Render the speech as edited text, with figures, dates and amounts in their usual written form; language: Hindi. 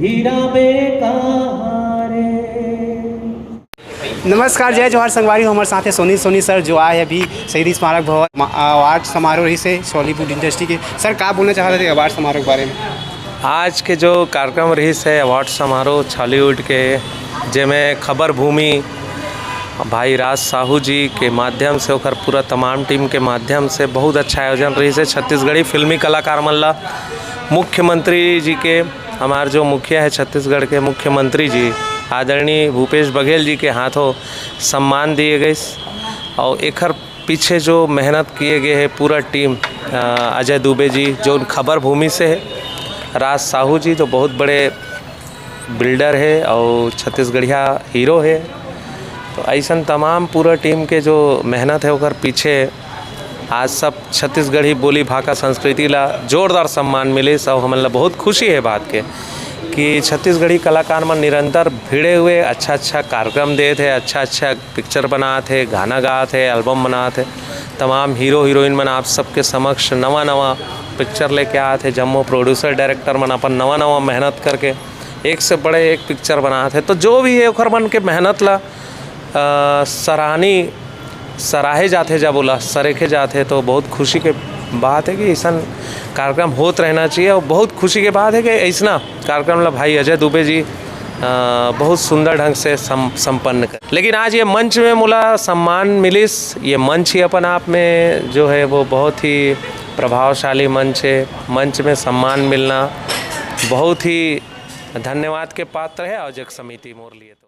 हीरा बेकार नमस्कार, जय जवाहर संगवारी। हमारे साथ है सोनी सर जो आए अभी शहीद स्मारक भवन अवार्ड समारोह रही से बॉलीवुड इंडस्ट्री के। सर क्या बोलना चाह रहे थे अवार्ड समारोह के बारे में? आज के जो कार्यक्रम रही है अवार्ड समारोह छॉलीवुड के, जिसमें खबर भूमि भाई राज साहू जी के माध्यम से और पूरा तमाम टीम के माध्यम से बहुत अच्छा आयोजन रही है। छत्तीसगढ़ी फिल्मी कलाकार मल्ला मुख्यमंत्री जी के, हमारे जो मुखिया है छत्तीसगढ़ के मुख्यमंत्री जी आदरणीय भूपेश बघेल जी के हाथों सम्मान दिए गए। और एक पीछे जो मेहनत किए गए है पूरा टीम, अजय दुबे जी जो खबर भूमि से है, राज साहू जी तो बहुत बड़े बिल्डर है और छत्तीसगढ़िया हीरो है। तो ऐसा तमाम पूरा टीम के जो मेहनत है और पीछे आज सब छत्तीसगढ़ी बोली भाषा संस्कृति ला जोरदार सम्मान मिले। सब हमला बहुत खुशी है बात के कि छत्तीसगढ़ी कलाकार मन निरंतर भिड़े हुए अच्छा कार्यक्रम दे थे, अच्छा पिक्चर बनाते थे, गाना गाते थे, एल्बम बनाते थे। तमाम हीरो हीरोइन मन आप सबके समक्ष नवा पिक्चर लेके आए थे। जम्मू प्रोड्यूसर डायरेक्टर मन अपन नवा मेहनत करके एक से बड़े एक पिक्चर बनाते थे। तो जो भी है ओखर मन के मेहनत ला सराहे जाते, जब बोला सरेखे जाते, तो बहुत खुशी के बात है कि ऐसा कार्यक्रम होत रहना चाहिए। और बहुत खुशी की बात है कि ऐसा कार्यक्रम ला भाई अजय दुबे जी बहुत सुंदर ढंग से संपन्न कर। लेकिन आज ये मंच में मुला सम्मान मिलिस, ये मंच ही अपन आप में जो है वो बहुत ही प्रभावशाली मंच है। मंच में सम्मान मिलना बहुत ही धन्यवाद के पात्र है आयोजक समिति मोर लिए। तो